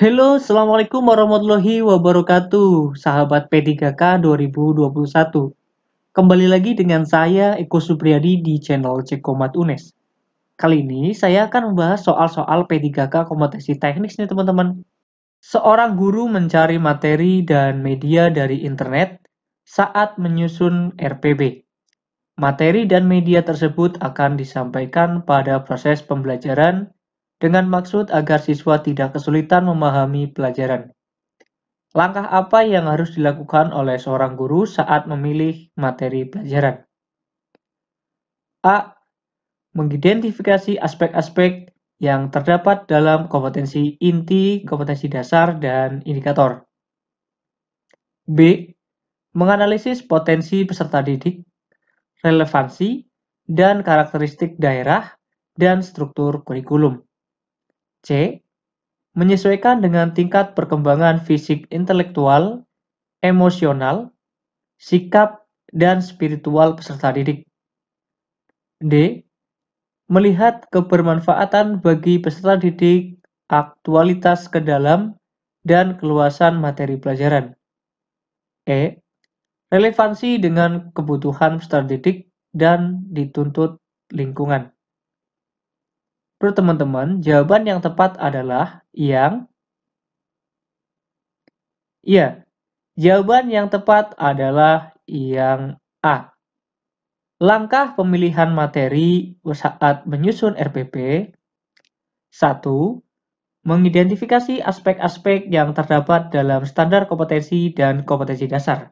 Halo, Assalamualaikum warahmatullahi wabarakatuh, sahabat P3K 2021. Kembali lagi dengan saya, Eko Supriyadi di channel Cekomat UNES. Kali ini saya akan membahas soal-soal P3K kompetensi teknis nih teman-teman. Seorang guru mencari materi dan media dari internet saat menyusun RPB. Materi dan media tersebut akan disampaikan pada proses pembelajaran dengan maksud agar siswa tidak kesulitan memahami pelajaran. Langkah apa yang harus dilakukan oleh seorang guru saat memilih materi pelajaran? A. Mengidentifikasi aspek-aspek yang terdapat dalam kompetensi inti, kompetensi dasar, dan indikator. B. Menganalisis potensi peserta didik, relevansi, dan karakteristik daerah dan struktur kurikulum. C. Menyesuaikan dengan tingkat perkembangan fisik intelektual, emosional, sikap, dan spiritual peserta didik. D. Melihat kebermanfaatan bagi peserta didik, aktualitas ke dalam, dan keluasan materi pelajaran. E. Relevansi dengan kebutuhan peserta didik dan dituntut lingkungan. Menurut teman-teman, jawaban yang tepat adalah yang iya. Jawaban yang tepat adalah yang A. Langkah pemilihan materi saat menyusun RPP. 1. Mengidentifikasi aspek-aspek yang terdapat dalam standar kompetensi dan kompetensi dasar.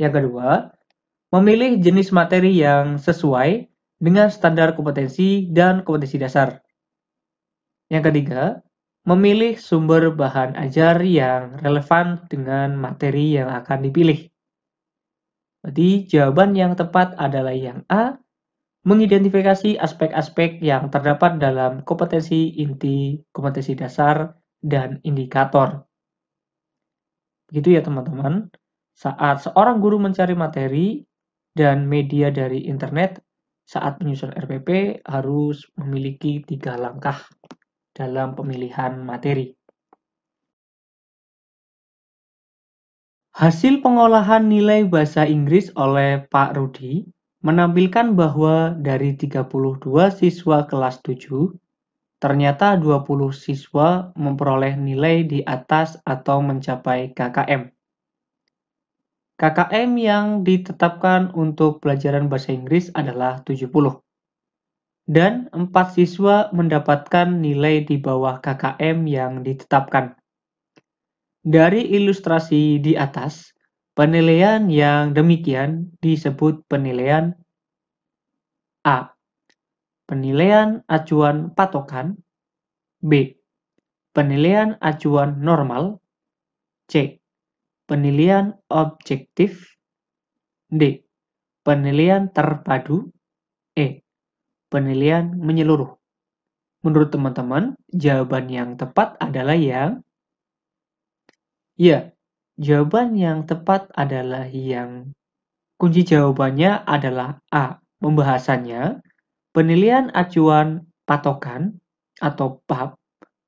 Yang kedua, memilih jenis materi yang sesuai dengan standar kompetensi dan kompetensi dasar. Yang ketiga, memilih sumber bahan ajar yang relevan dengan materi yang akan dipilih. Jadi jawaban yang tepat adalah yang A, mengidentifikasi aspek-aspek yang terdapat dalam kompetensi inti, kompetensi dasar, dan indikator. Begitu ya teman-teman. Saat seorang guru mencari materi dan media dari internet, saat menyusun RPP harus memiliki 3 langkah dalam pemilihan materi. Hasil pengolahan nilai bahasa Inggris oleh Pak Rudi menampilkan bahwa dari 32 siswa kelas 7, ternyata 20 siswa memperoleh nilai di atas atau mencapai KKM. KKM yang ditetapkan untuk pelajaran bahasa Inggris adalah 70. Dan 4 siswa mendapatkan nilai di bawah KKM yang ditetapkan. Dari ilustrasi di atas, penilaian yang demikian disebut penilaian A. Penilaian acuan patokan. B. Penilaian acuan normal. C. Penilaian objektif. D. Penilaian terpadu. E. Penilaian menyeluruh. Menurut teman-teman, jawaban yang tepat adalah yang ya. Jawaban yang tepat adalah yang kunci jawabannya adalah A. Pembahasannya, penilaian acuan patokan atau PAP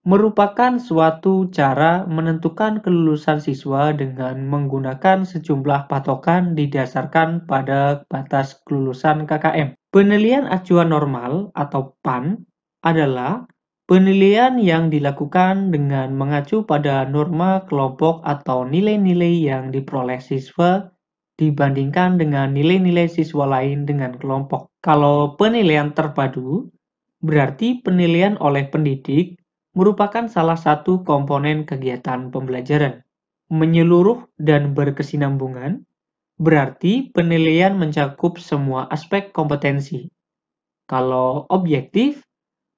merupakan suatu cara menentukan kelulusan siswa dengan menggunakan sejumlah patokan didasarkan pada batas kelulusan KKM. Penilaian acuan normal atau PAN adalah penilaian yang dilakukan dengan mengacu pada norma kelompok atau nilai-nilai yang diperoleh siswa dibandingkan dengan nilai-nilai siswa lain dengan kelompok. Kalau penilaian terpadu, berarti penilaian oleh pendidik merupakan salah satu komponen kegiatan pembelajaran. Menyeluruh dan berkesinambungan, berarti penilaian mencakup semua aspek kompetensi. Kalau objektif,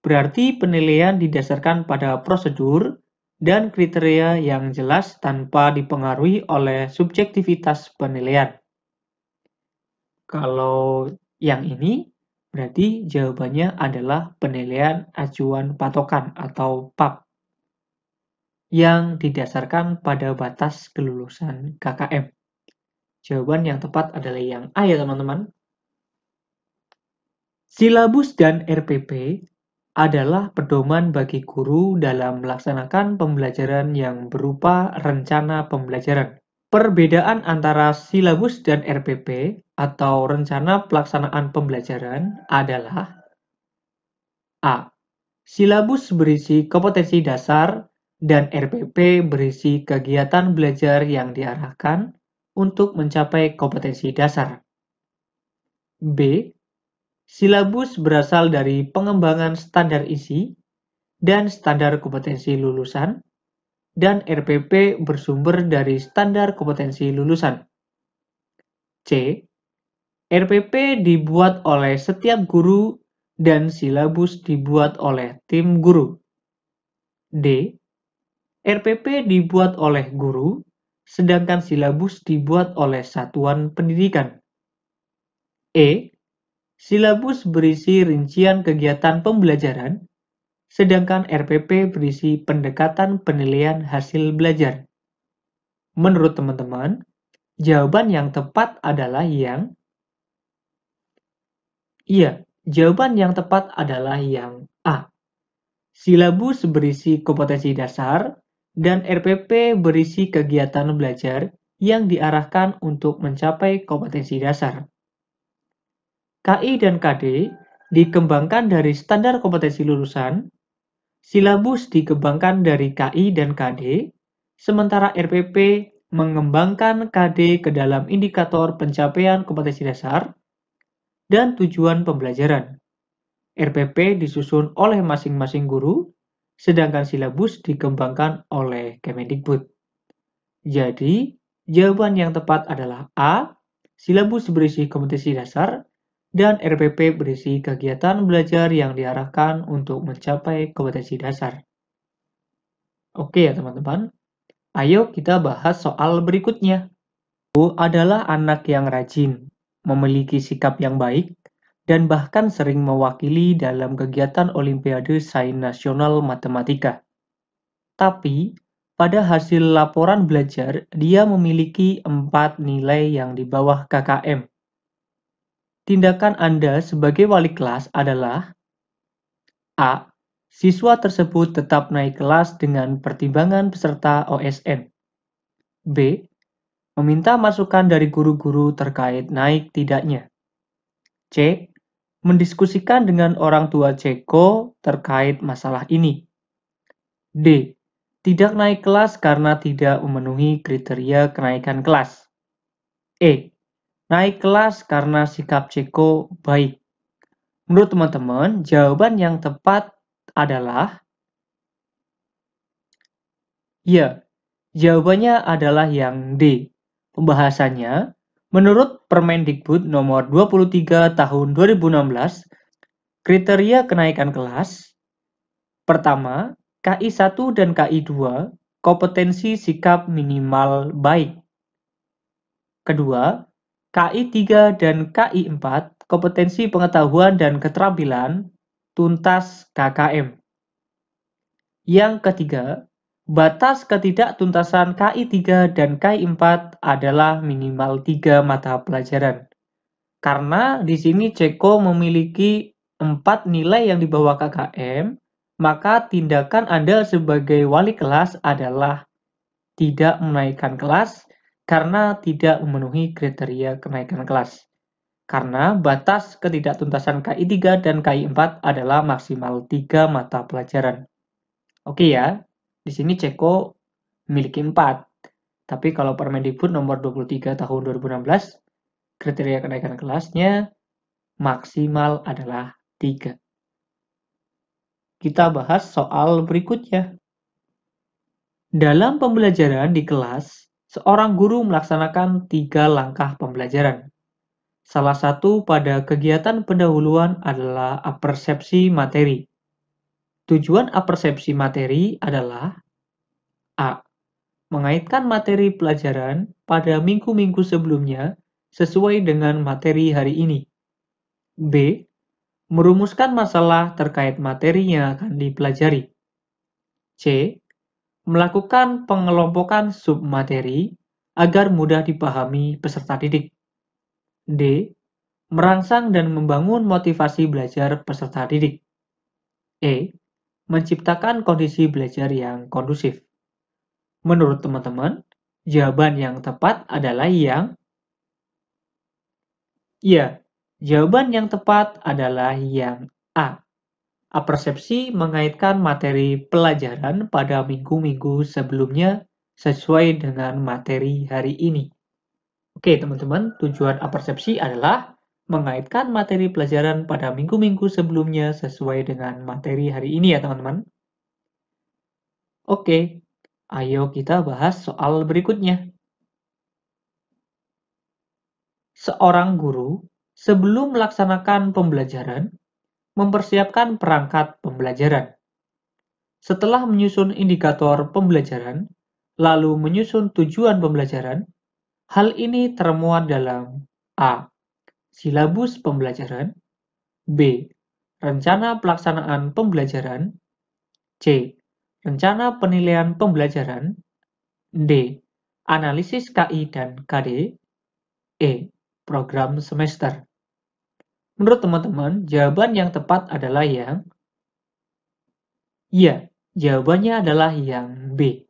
berarti penilaian didasarkan pada prosedur dan kriteria yang jelas tanpa dipengaruhi oleh subjektivitas penilaian. Kalau yang ini, berarti jawabannya adalah penilaian acuan patokan atau PAP yang didasarkan pada batas kelulusan KKM. Jawaban yang tepat adalah yang A ya teman-teman. Silabus dan RPP adalah pedoman bagi guru dalam melaksanakan pembelajaran yang berupa rencana pembelajaran. Perbedaan antara silabus dan RPP atau rencana pelaksanaan pembelajaran adalah A. Silabus berisi kompetensi dasar dan RPP berisi kegiatan belajar yang diarahkan untuk mencapai kompetensi dasar. B. Silabus berasal dari pengembangan standar isi dan standar kompetensi lulusan, dan RPP bersumber dari standar kompetensi lulusan. C. RPP dibuat oleh setiap guru dan silabus dibuat oleh tim guru. D. RPP dibuat oleh guru, sedangkan silabus dibuat oleh satuan pendidikan. E. Silabus berisi rincian kegiatan pembelajaran, sedangkan RPP berisi pendekatan penilaian hasil belajar. Menurut teman-teman, jawaban yang tepat adalah yang A. Silabus berisi kompetensi dasar dan RPP berisi kegiatan belajar yang diarahkan untuk mencapai kompetensi dasar. KI dan KD dikembangkan dari standar kompetensi lulusan, silabus dikembangkan dari KI dan KD, sementara RPP mengembangkan KD ke dalam indikator pencapaian kompetensi dasar dan tujuan pembelajaran. RPP disusun oleh masing-masing guru, sedangkan silabus dikembangkan oleh Kemendikbud. Jadi, jawaban yang tepat adalah A. Silabus berisi kompetensi dasar dan RPP berisi kegiatan belajar yang diarahkan untuk mencapai kompetensi dasar. Oke ya teman-teman, ayo kita bahas soal berikutnya. O adalah anak yang rajin, memiliki sikap yang baik, dan bahkan sering mewakili dalam kegiatan Olimpiade Sains Nasional Matematika. Tapi, pada hasil laporan belajar, dia memiliki 4 nilai yang di bawah KKM. Tindakan Anda sebagai wali kelas adalah A. Siswa tersebut tetap naik kelas dengan pertimbangan peserta OSN. B. Meminta masukan dari guru-guru terkait naik tidaknya. C. Mendiskusikan dengan orang tua Ceko terkait masalah ini. D. Tidak naik kelas karena tidak memenuhi kriteria kenaikan kelas. E. Naik kelas karena sikap Ceko baik. Menurut teman-teman, jawaban yang tepat adalah jawabannya adalah yang D. Pembahasannya, menurut Permendikbud nomor 23 tahun 2016, kriteria kenaikan kelas pertama, KI 1 dan KI 2, kompetensi sikap minimal baik. Kedua, KI 3 dan KI 4, kompetensi pengetahuan dan keterampilan, tuntas KKM. Yang ketiga, batas ketidaktuntasan KI 3 dan KI 4 adalah minimal 3 mata pelajaran. Karena di sini Ceko memiliki 4 nilai yang di bawah KKM, maka tindakan Anda sebagai wali kelas adalah tidak menaikkan kelas karena tidak memenuhi kriteria kenaikan kelas. Karena batas ketidaktuntasan KI 3 dan KI 4 adalah maksimal 3 mata pelajaran. Oke ya, di sini Ceko memiliki 4. Tapi kalau Permendikbud nomor 23 tahun 2016, kriteria kenaikan kelasnya maksimal adalah 3. Kita bahas soal berikutnya. Dalam pembelajaran di kelas, seorang guru melaksanakan 3 langkah pembelajaran. Salah satu pada kegiatan pendahuluan adalah apersepsi materi. Tujuan apersepsi materi adalah A. Mengaitkan materi pelajaran pada minggu-minggu sebelumnya sesuai dengan materi hari ini. B. Merumuskan masalah terkait materi yang akan dipelajari. C. Melakukan pengelompokan submateri agar mudah dipahami peserta didik. D. Merangsang dan membangun motivasi belajar peserta didik. E. Menciptakan kondisi belajar yang kondusif. Menurut teman-teman, jawaban yang tepat adalah yang ya. Jawaban yang tepat adalah yang A. Apersepsi mengaitkan materi pelajaran pada minggu-minggu sebelumnya sesuai dengan materi hari ini. Oke, teman-teman, tujuan apersepsi adalah mengaitkan materi pelajaran pada minggu-minggu sebelumnya sesuai dengan materi hari ini ya, teman-teman. Oke, ayo kita bahas soal berikutnya. Seorang guru, sebelum melaksanakan pembelajaran, mempersiapkan perangkat pembelajaran. Setelah menyusun indikator pembelajaran, lalu menyusun tujuan pembelajaran, hal ini termuat dalam A. Silabus pembelajaran, B. Rencana pelaksanaan pembelajaran, C. Rencana penilaian pembelajaran, D. Analisis KI dan KD, E. Program semester. Menurut teman-teman, jawaban yang tepat adalah yang iya. Jawabannya adalah yang B.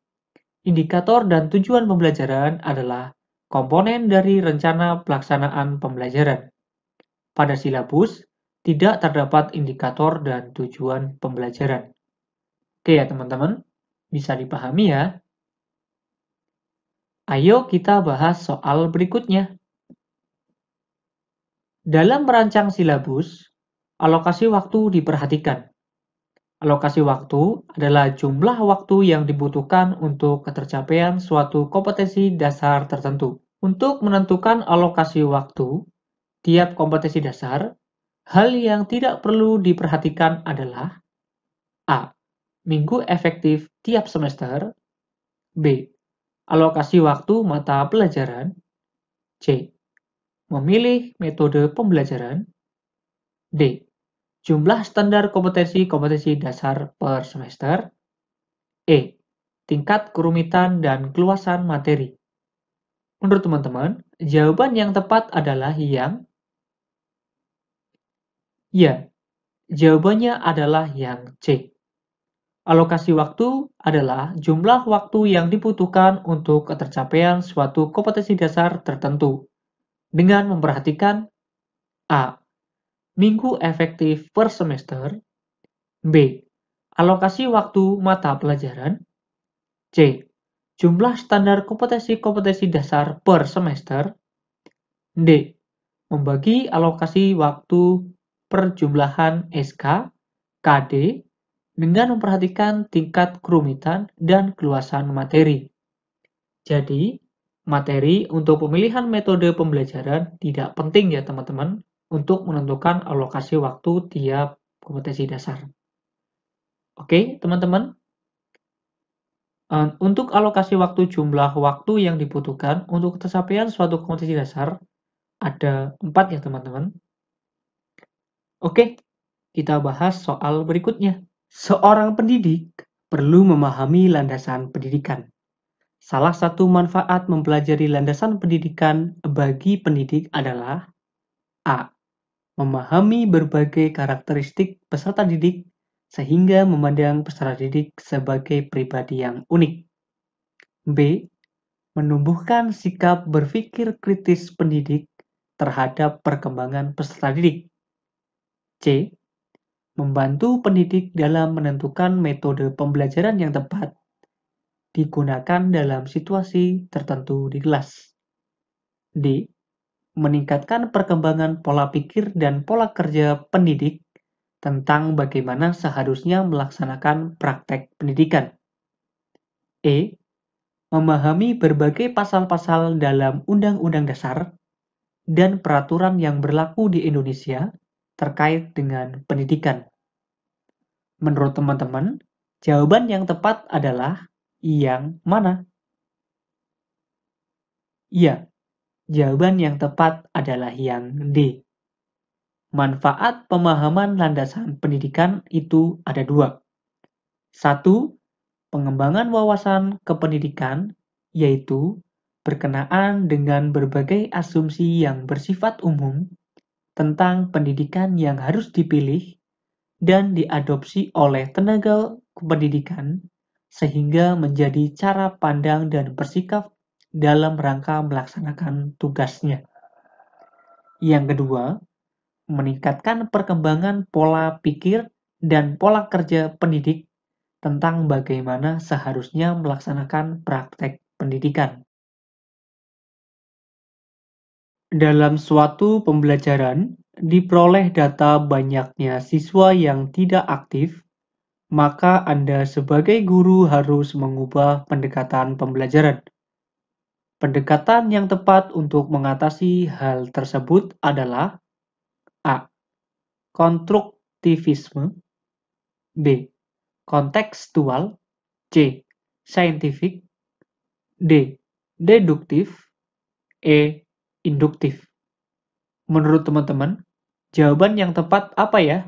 Indikator dan tujuan pembelajaran adalah komponen dari rencana pelaksanaan pembelajaran. Pada silabus, tidak terdapat indikator dan tujuan pembelajaran. Oke ya teman-teman, bisa dipahami ya? Ayo kita bahas soal berikutnya. Dalam merancang silabus, alokasi waktu diperhatikan. Alokasi waktu adalah jumlah waktu yang dibutuhkan untuk ketercapaian suatu kompetensi dasar tertentu. Untuk menentukan alokasi waktu tiap kompetensi dasar, hal yang tidak perlu diperhatikan adalah A. Minggu efektif tiap semester, B. Alokasi waktu mata pelajaran, C. Memilih metode pembelajaran, D. Jumlah standar kompetensi-kompetensi dasar per semester, E. Tingkat kerumitan dan keluasan materi. Menurut teman-teman, jawaban yang tepat adalah yang ya. Jawabannya adalah yang C. Alokasi waktu adalah jumlah waktu yang dibutuhkan untuk ketercapaian suatu kompetensi dasar tertentu dengan memperhatikan A. Minggu efektif per semester, B. Alokasi waktu mata pelajaran, C. Jumlah standar kompetensi-kompetensi dasar per semester, D. Membagi alokasi waktu perjumlahan SK, KD, dengan memperhatikan tingkat kerumitan dan keluasan materi. Jadi, materi untuk pemilihan metode pembelajaran tidak penting ya teman-teman untuk menentukan alokasi waktu tiap kompetensi dasar. Oke, teman-teman. Untuk alokasi waktu jumlah waktu yang dibutuhkan untuk ketercapaian suatu kompetensi dasar ada 4 ya teman-teman. Oke, kita bahas soal berikutnya. Seorang pendidik perlu memahami landasan pendidikan. Salah satu manfaat mempelajari landasan pendidikan bagi pendidik adalah A. Memahami berbagai karakteristik peserta didik sehingga memandang peserta didik sebagai pribadi yang unik. B. Menumbuhkan sikap berpikir kritis pendidik terhadap perkembangan peserta didik. C. Membantu pendidik dalam menentukan metode pembelajaran yang tepat digunakan dalam situasi tertentu di kelas. D. Meningkatkan perkembangan pola pikir dan pola kerja pendidik tentang bagaimana seharusnya melaksanakan praktek pendidikan. E. Memahami berbagai pasal-pasal dalam Undang-Undang Dasar dan peraturan yang berlaku di Indonesia terkait dengan pendidikan. Menurut teman-teman, jawaban yang tepat adalah yang mana? Ya, jawaban yang tepat adalah yang D. Manfaat pemahaman landasan pendidikan itu ada 2. 1. Pengembangan wawasan kependidikan, yaitu berkenaan dengan berbagai asumsi yang bersifat umum tentang pendidikan yang harus dipilih dan diadopsi oleh tenaga pendidikan sehingga menjadi cara pandang dan bersikap dalam rangka melaksanakan tugasnya. Yang kedua, meningkatkan perkembangan pola pikir dan pola kerja pendidik tentang bagaimana seharusnya melaksanakan praktek pendidikan. Dalam suatu pembelajaran, diperoleh data banyaknya siswa yang tidak aktif, maka Anda sebagai guru harus mengubah pendekatan pembelajaran. Pendekatan yang tepat untuk mengatasi hal tersebut adalah A. Konstruktivisme, B. Kontekstual, C. Saintifik, D. Deduktif, E. Induktif. Menurut teman-teman, jawaban yang tepat apa ya?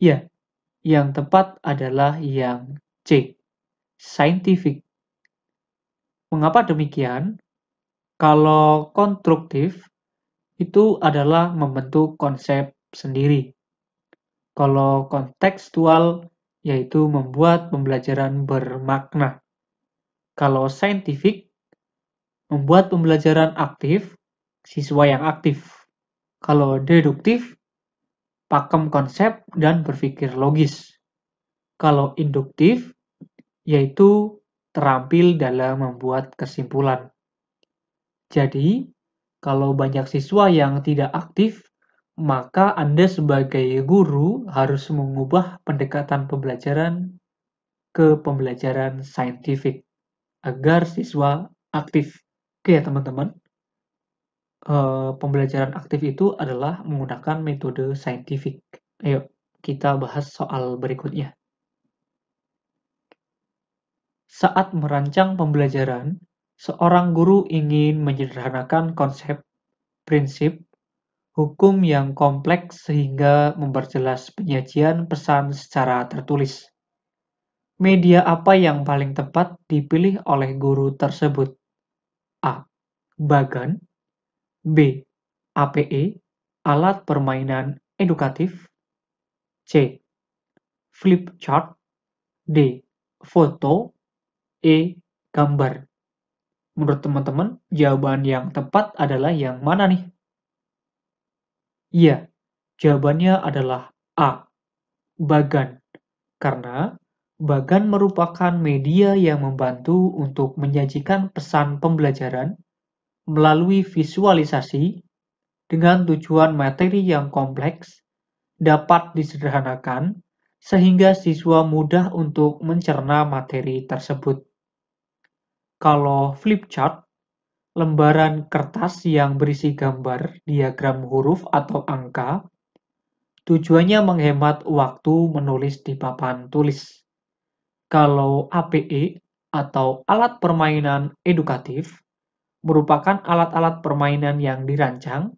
Ya, yang tepat adalah yang C. Saintifik. Mengapa demikian? Kalau konstruktif, itu adalah membentuk konsep sendiri. Kalau kontekstual, yaitu membuat pembelajaran bermakna. Kalau saintifik, membuat pembelajaran aktif, siswa yang aktif. Kalau deduktif, pakem konsep dan berpikir logis. Kalau induktif, yaitu terampil dalam membuat kesimpulan. Jadi, kalau banyak siswa yang tidak aktif, maka Anda sebagai guru harus mengubah pendekatan pembelajaran ke pembelajaran saintifik agar siswa aktif. Oke ya teman-teman, pembelajaran aktif itu adalah menggunakan metode saintifik. Ayo kita bahas soal berikutnya. Saat merancang pembelajaran, seorang guru ingin menyederhanakan konsep, prinsip, hukum yang kompleks sehingga memperjelas penyajian pesan secara tertulis. Media apa yang paling tepat dipilih oleh guru tersebut? A. Bagan, B. APE, alat permainan edukatif, C. Flip chart, D. Foto, E. Gambar. Menurut teman-teman, jawaban yang tepat adalah yang mana nih? Iya, jawabannya adalah A. Bagan. Karena bagan merupakan media yang membantu untuk menyajikan pesan pembelajaran melalui visualisasi dengan tujuan materi yang kompleks dapat disederhanakan sehingga siswa mudah untuk mencerna materi tersebut. Kalau flip chart, lembaran kertas yang berisi gambar, diagram huruf atau angka, tujuannya menghemat waktu menulis di papan tulis. Kalau APE atau alat permainan edukatif merupakan alat-alat permainan yang dirancang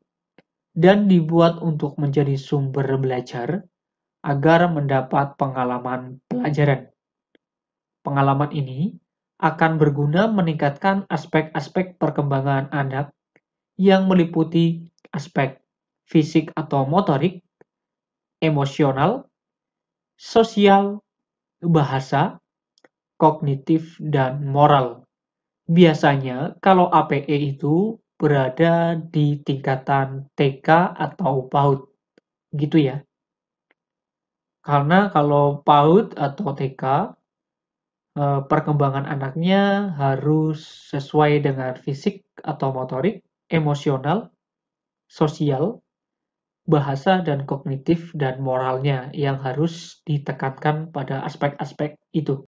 dan dibuat untuk menjadi sumber belajar agar mendapat pengalaman pelajaran. Pengalaman ini akan berguna meningkatkan aspek-aspek perkembangan anak yang meliputi aspek fisik atau motorik, emosional, sosial, bahasa, kognitif, dan moral. Biasanya kalau APE itu berada di tingkatan TK atau PAUD, gitu ya. Karena kalau PAUD atau TK, perkembangan anaknya harus sesuai dengan fisik atau motorik, emosional, sosial, bahasa, dan kognitif dan moralnya yang harus ditekankan pada aspek-aspek itu.